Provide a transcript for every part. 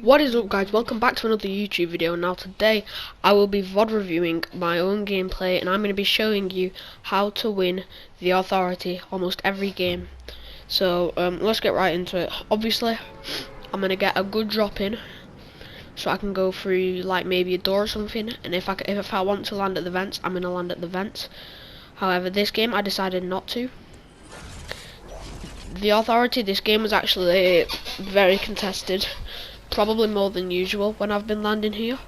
What is up, guys? Welcome back to another YouTube video. Now today I will be VOD reviewing my own gameplay, and I'm going to be showing you how to win the authority almost every game. So let's get right into it. Obviously I'm going to get a good drop in so I can go through like maybe a door or something, and if I want to land at the vents, I'm going to land at the vents. However, this game I decided not to. The authority this game was actually very contested. Probably more than usual when I've been landing here.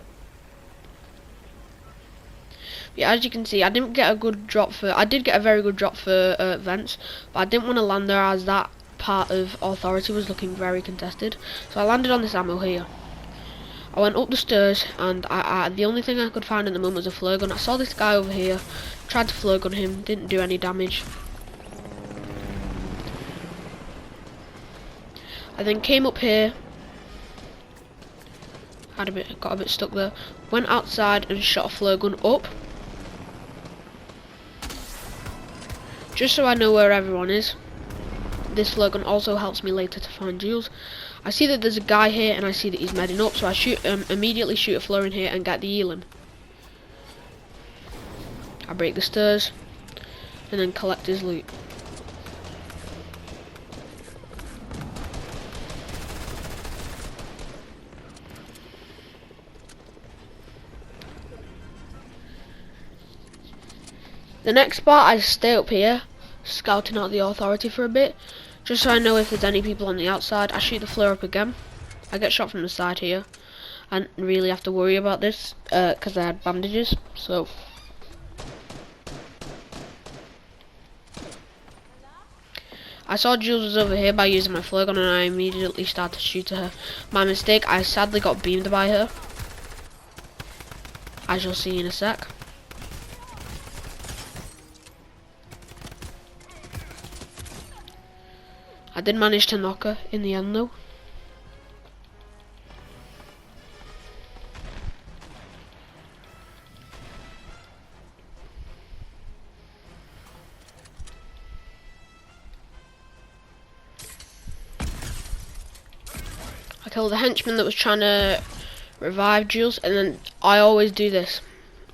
Yeah, as you can see, I didn't get a good drop for. I did get a very good drop for vents, but I didn't want to land there as that part of authority was looking very contested. So I landed on this ammo here. I went up the stairs, and the only thing I could find at the moment was a flare gun. I saw this guy over here, tried to flare gun him, didn't do any damage. I then came up here. Got a bit stuck there. Went outside and shot a flare gun up, just so I know where everyone is. This flare gun also helps me later to find jewels. I see that there's a guy here, and I see that he's medding up, so I immediately shoot a flare in here and get the healing. I break the stairs and then collect his loot. The next part, I stay up here, scouting out the authority for a bit, just so I know if there's any people on the outside. I shoot the flare up again. I get shot from the side here. I didn't really have to worry about this, because I had bandages, so. I saw Jules was over here by using my flare gun, and I immediately started to shoot at her. My mistake, I sadly got beamed by her, as you'll see in a sec. I did manage to knock her in the end though. I killed the henchman that was trying to revive Jules, and then I always do this.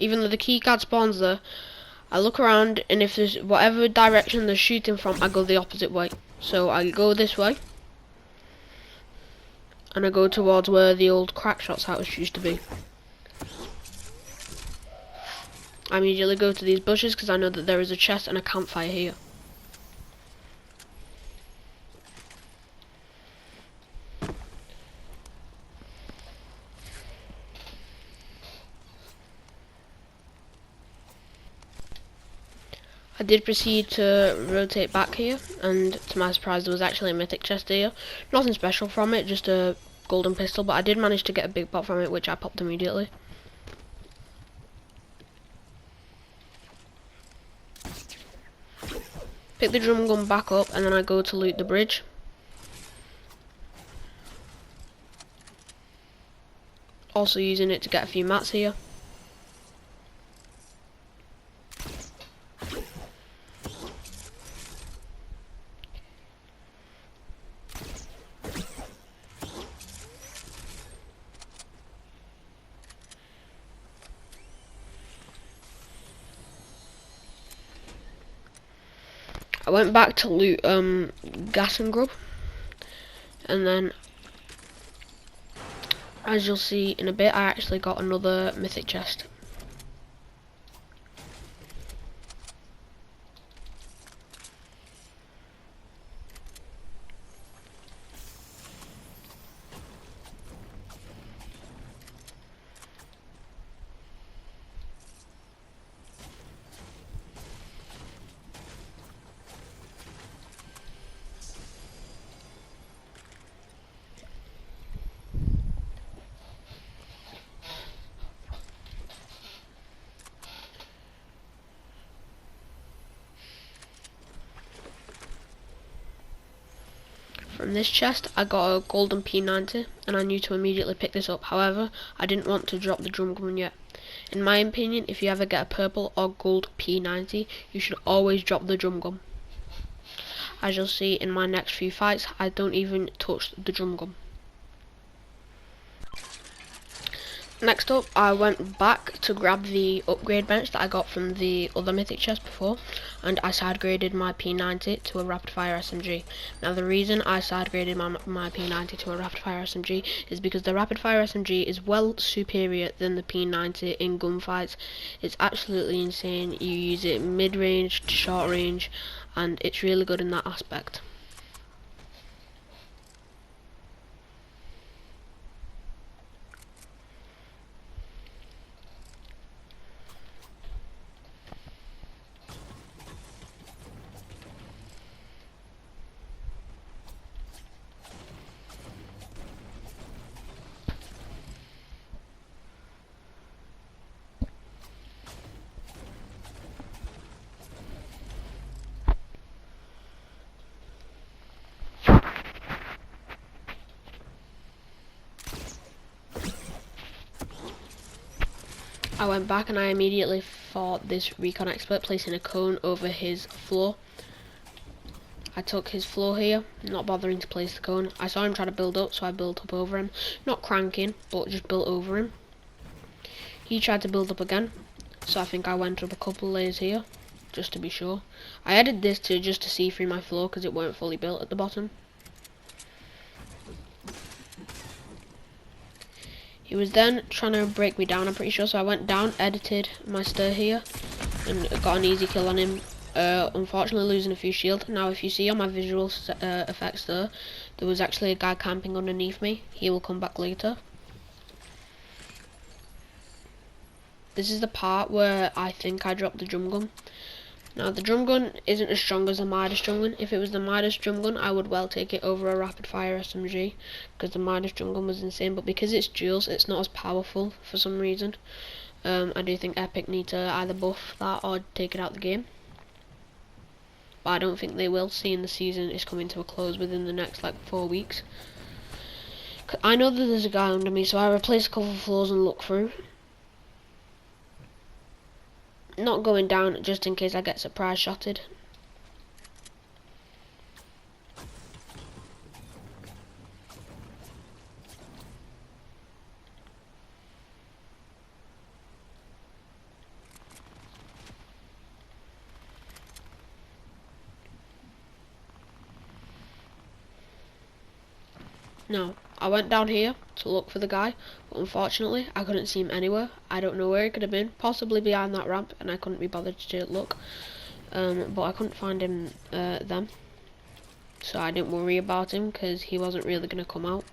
Even though the keycard spawns there, I look around, and if there's whatever direction they're shooting from, I go the opposite way. So I go this way, and I go towards where the old Crackshot's house used to be. I immediately go to these bushes because I know that there is a chest and a campfire here. I did proceed to rotate back here, and to my surprise there was actually a mythic chest here. Nothing special from it, just a golden pistol, but I did manage to get a big pot from it, which I popped immediately. Pick the drum gun back up, and then I go to loot the bridge. Also using it to get a few mats here. I went back to loot gas and grub, and then as you'll see in a bit, I actually got another mythic chest. From this chest I got a golden P90, and I knew to immediately pick this up. However, I didn't want to drop the drum gun yet. In my opinion, if you ever get a purple or gold P90, you should always drop the drum gun. As you'll see in my next few fights, I don't even touch the drum gun. Next up, I went back to grab the upgrade bench that I got from the other mythic chest before, and I side graded my P90 to a rapid fire SMG. Now the reason I side graded my P90 to a rapid fire SMG is because the rapid fire SMG is well superior than the P90 in gunfights. It's absolutely insane. You use it mid range to short range, and it's really good in that aspect. I went back and I immediately fought this recon expert, placing a cone over his floor. I took his floor here, not bothering to place the cone. I saw him try to build up, so I built up over him. Not cranking, but just built over him. He tried to build up again, so I think I went up a couple layers here, just to be sure. I added this just to see through my floor, because it weren't fully built at the bottom. He was then trying to break me down, I'm pretty sure, so I went down, edited my stir here, and got an easy kill on him. Unfortunately losing a few shield. Now if you see on my visual effects there was actually a guy camping underneath me. He will come back later. This is the part where I think I dropped the drum gun. Now the drum gun isn't as strong as the Midas drum gun. If it was the Midas drum gun, I would well take it over a rapid fire SMG, because the Midas drum gun was insane, but because it's duals, it's not as powerful for some reason. I do think Epic need to either buff that or take it out the game. But I don't think they will, seeing the season is coming to a close within the next like 4 weeks. I know that there's a guy under me, so I replace a couple of floors and look through. Not going down just in case I get surprise shotted. Now, I went down here to look for the guy, but unfortunately I couldn't see him anywhere. I don't know where he could have been, possibly behind that ramp, and I couldn't be bothered to look. But I couldn't find him then, so I didn't worry about him because he wasn't really going to come out.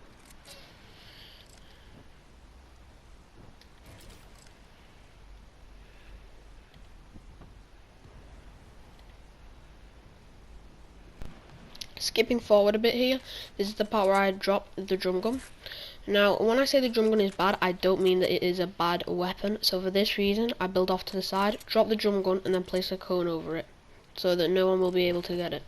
Skipping forward a bit here, this is the part where I dropped the drum gun. Now, when I say the drum gun is bad, I don't mean that it is a bad weapon. So for this reason, I build off to the side, drop the drum gun, and then place a cone over it, so that no one will be able to get it.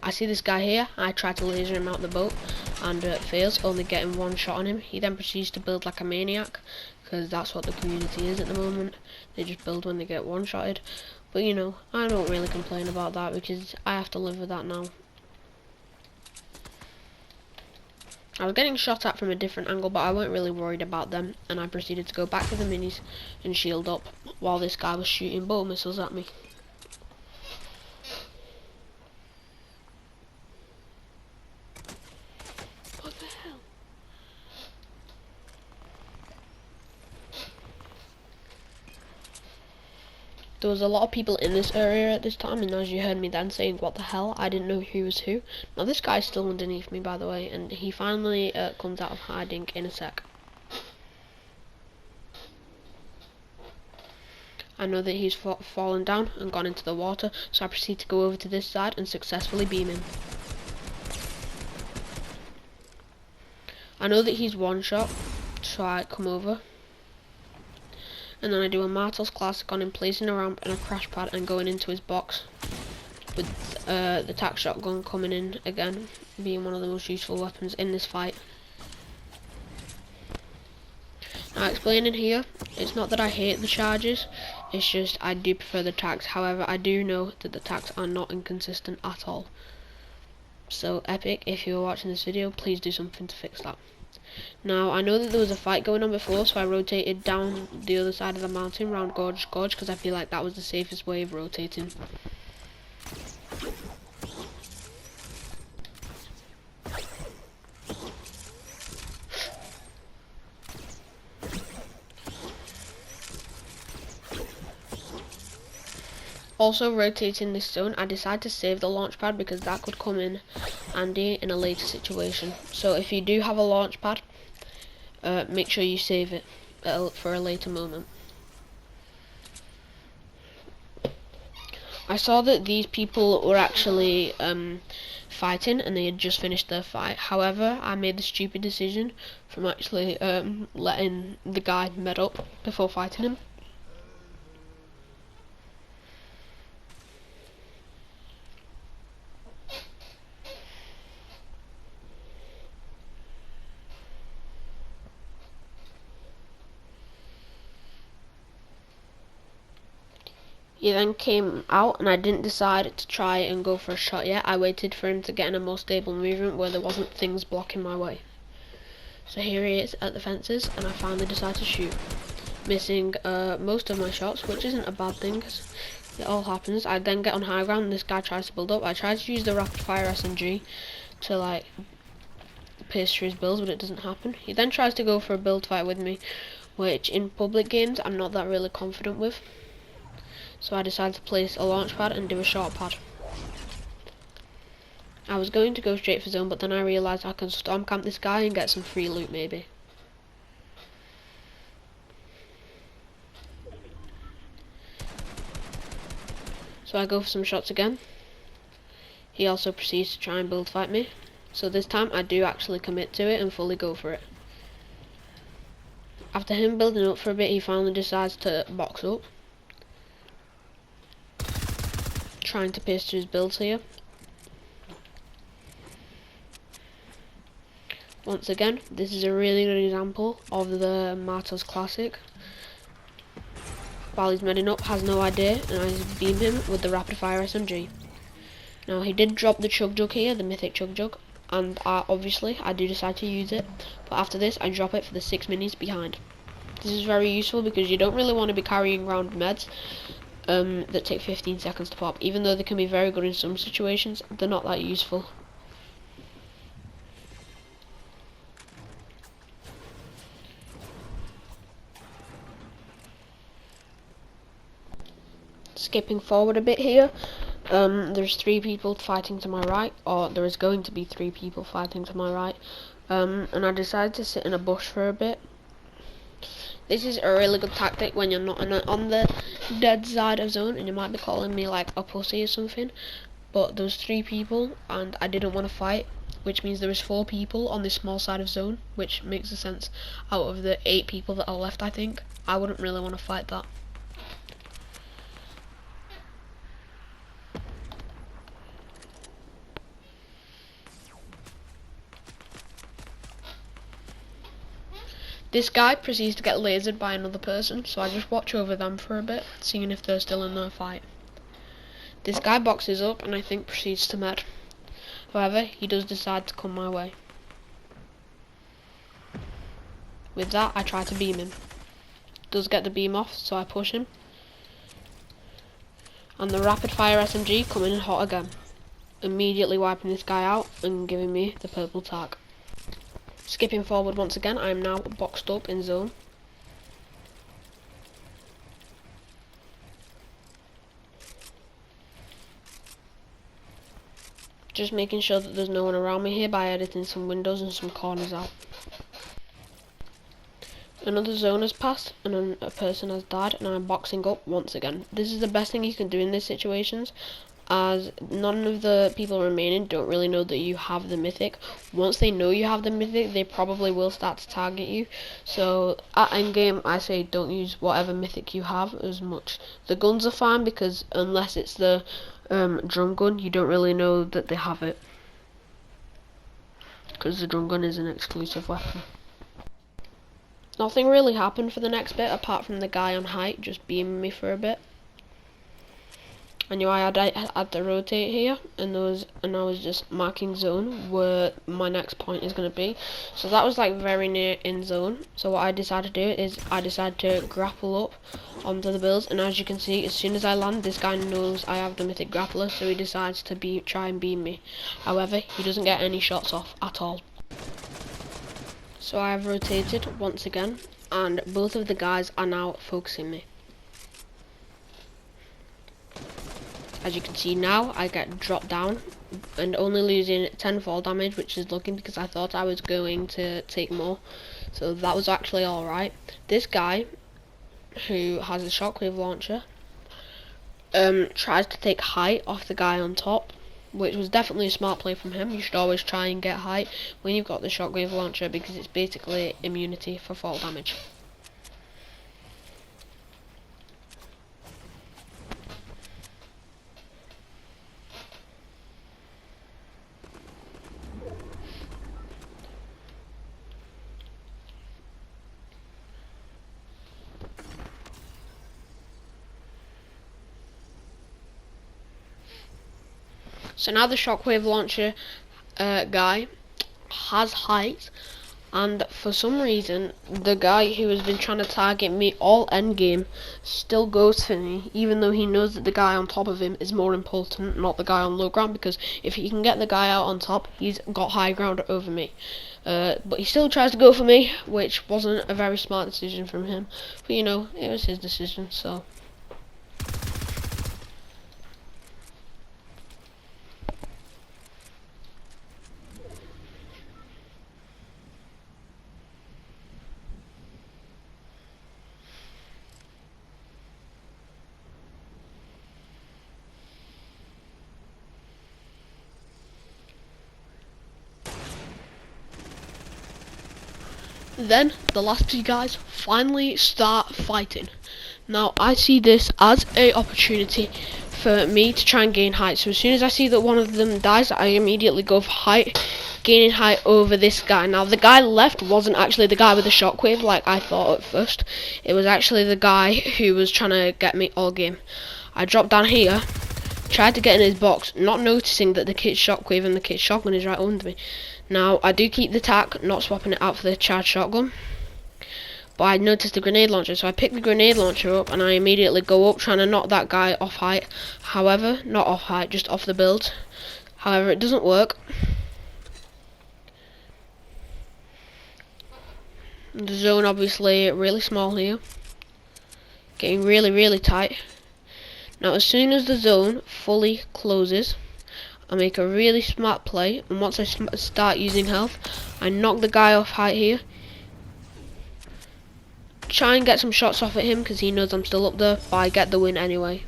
I see this guy here, I try to laser him out the boat, and fails, only getting one shot on him. He then proceeds to build like a maniac, because that's what the community is at the moment. They just build when they get one-shotted. But you know, I don't really complain about that because I have to live with that now. I was getting shot at from a different angle, but I weren't really worried about them, and I proceeded to go back to the minis and shield up while this guy was shooting bow missiles at me. What the hell? There was a lot of people in this area at this time, and as you heard me then saying what the hell, I didn't know who was who. Now this guy's still underneath me, by the way, and he finally comes out of hiding in a sec. I know that he's fallen down and gone into the water, so I proceed to go over to this side and successfully beam him. I know that he's one shot, so I come over. And then I do a Martel's Classic on him, placing a ramp and a crash pad and going into his box. With the tac shotgun coming in again, being one of the most useful weapons in this fight. Now explaining here, it's not that I hate the charges, it's just I do prefer the tacs. However, I do know that the tacs are not inconsistent at all. So Epic, if you're watching this video, please do something to fix that. Now, I know that there was a fight going on before, so I rotated down the other side of the mountain, round Gorge, because I feel like that was the safest way of rotating. Also, rotating this zone, I decided to save the launch pad because that could come in handy in a later situation. So if you do have a launch pad, make sure you save it for a later moment. I saw that these people were actually fighting and they had just finished their fight. However, I made the stupid decision from actually letting the guy med up before fighting him. He then came out and I didn't decide to try and go for a shot yet. I waited for him to get in a more stable movement where there wasn't things blocking my way. So here he is at the fences and I finally decided to shoot. Missing most of my shots, which isn't a bad thing because it all happens. I then get on high ground and this guy tries to build up. I tried to use the rapid fire SMG to like pierce through his builds, but it doesn't happen. He then tries to go for a build fight with me, which in public games I'm not that really confident with. So I decided to place a launch pad and do a short pad. I was going to go straight for zone, but then I realised I can storm camp this guy and get some free loot maybe. So I go for some shots again. He also proceeds to try and build fight me. So this time I do actually commit to it and fully go for it. After him building up for a bit, he finally decides to box up, trying to pierce through his builds here. Once again, this is a really good example of the Martos classic. While he's medding up, has no idea, and I just beam him with the rapid fire SMG. Now he did drop the chug jug here, the mythic chug jug, and obviously I do decide to use it, but after this I drop it for the 6 minis behind. This is very useful because you don't really want to be carrying around meds that take 15 seconds to pop. Even though they can be very good in some situations, they're not that useful. Skipping forward a bit here, there's 3 people fighting to my right, or there is going to be 3 people fighting to my right, and I decided to sit in a bush for a bit. This is a really good tactic when you're not on the dead side of zone, and you might be calling me like a pussy or something, but there was 3 people and I didn't want to fight, which means there was 4 people on this small side of zone, which makes sense. Out of the 8 people that are left, I think I wouldn't really want to fight that. This guy proceeds to get lasered by another person, so I just watch over them for a bit, seeing if they're still in their fight. This guy boxes up and I think proceeds to med. However, he does decide to come my way. With that, I try to beam him. Does get the beam off, so I push him. And the rapid fire SMG coming in hot again, immediately wiping this guy out and giving me the purple tag. Skipping forward once again, I am now boxed up in zone. Just making sure that there's no one around me here by editing some windows and some corners out. Another zone has passed and a person has died and I'm boxing up once again. This is the best thing you can do in these situations, as none of the people remaining don't really know that you have the mythic. Once they know you have the mythic, they probably will start to target you. So at endgame, I say don't use whatever mythic you have as much. The guns are fine because unless it's the drum gun, you don't really know that they have it, because the drum gun is an exclusive weapon. Nothing really happened for the next bit apart from the guy on height just beaming me for a bit. I knew I had to rotate here, and I was just marking zone where my next point is going to be. So that was like very near in zone. So what I decided to do is I decided to grapple up onto the builds, and as you can see, as soon as I land, this guy knows I have the mythic grappler, so he decides to try and beam me. However, he doesn't get any shots off at all. So I have rotated once again, and both of the guys are now focusing me. As you can see now, I get dropped down and only losing 10 fall damage, which is lucky because I thought I was going to take more. So that was actually alright. This guy, who has a shockwave launcher, tries to take height off the guy on top, which was definitely a smart play from him. You should always try and get height when you've got the shockwave launcher because it's basically immunity for fall damage. So now the shockwave launcher guy has height, and for some reason the guy who has been trying to target me all endgame still goes for me, even though he knows that the guy on top of him is more important, not the guy on low ground, because if he can get the guy out on top, he's got high ground over me. But he still tries to go for me, which wasn't a very smart decision from him, but you know, it was his decision, so. Then the last two guys finally start fighting. Now I see this as a opportunity for me to try and gain height. So as soon as I see that one of them dies, I immediately go for height, gaining height over this guy. Now the guy left wasn't actually the guy with the shockwave like I thought at first. It was actually the guy who was trying to get me all game. I dropped down here, tried to get in his box, not noticing that the kid's shockwave and the kid's shotgun is right under me. Now, I do keep the tac, not swapping it out for the charged shotgun. But I noticed the grenade launcher, so I pick the grenade launcher up and I immediately go up trying to knock that guy off height. However, not off height, just off the build. However, it doesn't work. The zone obviously really small here. Getting really, really tight. Now, as soon as the zone fully closes, I make a really smart play, and once I start using health, I knock the guy off height here. Try and get some shots off at him because he knows I'm still up there, but I get the win anyway.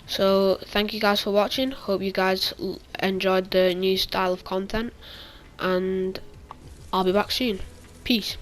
So thank you guys for watching. Hope you guys enjoyed the new style of content, and I'll be back soon. Peace.